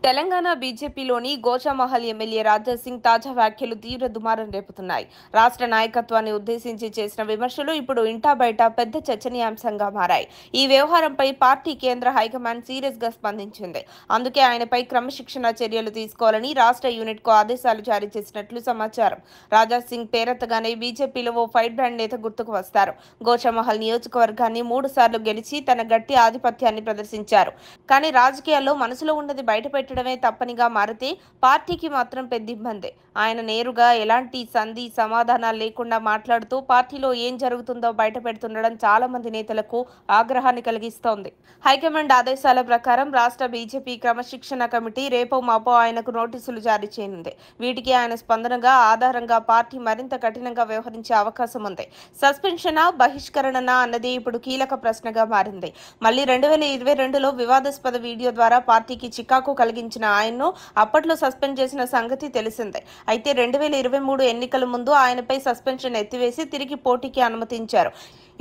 Telangana బీజేపీలోని Goshamahal MLA Raja Singh తాజా వ్యాఖ్యలు తీవ్ర దుమారం రేపుతున్నాయి. రాష్ట్ర నాయకత్వాన్ని ఉద్దేశించి చేసిన విమర్శలు ఇప్పుడు ఇంటా బయట పెద్ద చర్చనీయాంశంగా మారాయి. ఈ వ్యవహారంపై పార్టీ కేంద్ర హైకమాండ్ సీరియస్ గా స్పందించింది. అందుకే ఆయనపై క్రమశిక్షణ చర్యలు తీసుకోవాలని రాష్ట్ర యూనిట్ కు ఆదేశాలు జారీ చేసినట్లు సమాచారం. రాజా సింగ్ పేరెత్తగానే బీజేపీలో ఓ ఫైర్ బ్రాండ్ నేత గుర్తుకు వస్తారు. గోషామహల్ నియోజకవర్గాన్ని 3 సార్లు గెలిచి తన గట్టి ఆధిపత్యాన్ని ప్రదర్శించారు. కానీ రాజకీయాల్లో మనసులో ఉన్నది బయటపెట్టి తప్పనిగా మారితే పార్టీకి మాత్రం పెద్ద ఇబ్బంది. ఆయన నేరుగా ఎలాంటి సంధి సమాధానాలు లేకుండా మాట్లాడుతూ పార్టీలో ఏం జరుగుతుందో బయట పెడుతుండడం చాలా మంది నేతలకు ఆగ్రహాన్ని కలిగిస్తోంది. హైకమాండ్ ఆదేశాల ప్రకారం రాష్ట్ర బీజేపీ క్రమశిక్షణ కమిటీ రేపో మాపో ఆయనకు నోటీసులు జారీ చేయనుంది. వీటికి ఆయన స్పందనగా ఆధారంగా పార్టీ మరింత కఠినంగా వ్యవహరించే అవకాశం ఉంది. సస్పెన్షనా బహిష్కరణనా అన్నది ఇప్పుడు కీలక ప్రశ్నగా మారింది. మళ్లీ 2022లో వివాదాస్పద వీడియో ద్వారా పార్టీకి చికాకు కలిగించిన ఆయన్ను అప్పట్లో సస్పెండ్ చేసిన సంగతి తెలిసిందే. అయితే 2023 ఎన్నికల ముందు ఆయనపై సస్పెన్షన్ ఎత్తివేసి తిరిగి పోటీకి అనుమతించారు.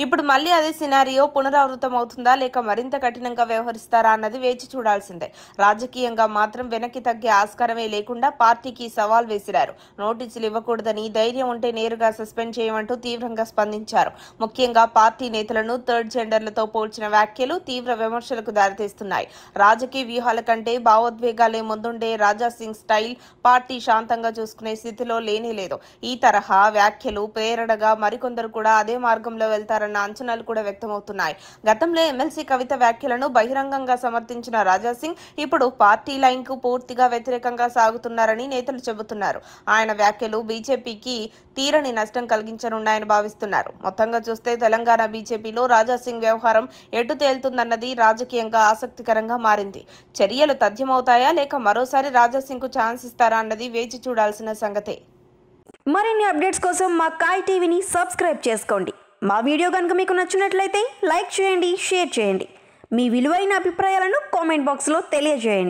ఇప్పుడు మళ్లీ అదే సినారియో పునరావృతమవుతుందా లేక మరింత కఠినంగా వ్యవహరిస్తారా అన్నది వేచి చూడాల్సిందే. రాజకీయంగా మాత్రం వెనక్కి తగ్గే ఆస్కారమే లేకుండా పార్టీకి సవాల్ విసిరారు. నోటీసులు ఇవ్వకూడదని, ధైర్యం ఉంటే నేరుగా సస్పెండ్ చేయమంటూ తీవ్రంగా స్పందించారు. ముఖ్యంగా పార్టీ నేతలను థర్డ్ జెండర్లతో పోల్చిన వ్యాఖ్యలు తీవ్ర విమర్శలకు దారితీస్తున్నాయి. రాజకీయ వ్యూహాల కంటే భావోద్వేగాలే ముందుండే రాజా సింగ్ స్టైల్ పార్టీ శాంతంగా చూసుకునే స్థితిలో లేనేలేదు. ఈ తరహా వ్యాఖ్యలు ప్రేరణగా మరికొందరు కూడా అదే మార్గంలో వెళ్తారన్న అంచనాలు కూడా వ్యక్తమవుతున్నాయి. గతంలో ఎమ్మెల్సీ కవిత వ్యాఖ్యలను బహిరంగంగా సమర్థించిన రాజా సింగ్ ఇప్పుడు పార్టీ లైన్ కు పూర్తిగా వ్యతిరేకంగా సాగుతున్నారని నేతలు చెబుతున్నారు. ఆయన వ్యాఖ్యలు బీజేపీకి తీరని నష్టం కలిగించనున్నాయని భావిస్తున్నారు. మొత్తంగా చూస్తే తెలంగాణ బీజేపీలో రాజా సింగ్ వ్యవహారం ఎటు తేలుతుందన్నది రాజకీయంగా ఆసక్తికరంగా మారింది. చర్యలు తథ్యమవుతాయా లేక మరోసారి రాజా సింగ్ కు ఛాన్స్ ఇస్తారా అన్నది వేచి చూడాల్సిన సంగతే. మరిన్ని అప్డేట్స్ కోసం మా కాయ్ టీవీని సబ్స్క్రైబ్ చేసుకోండి. మా వీడియో కనుక మీకు నచ్చినట్లయితే లైక్ చేయండి, షేర్ చేయండి. మీ విలువైన అభిప్రాయాలను కామెంట్ బాక్స్లో తెలియజేయండి.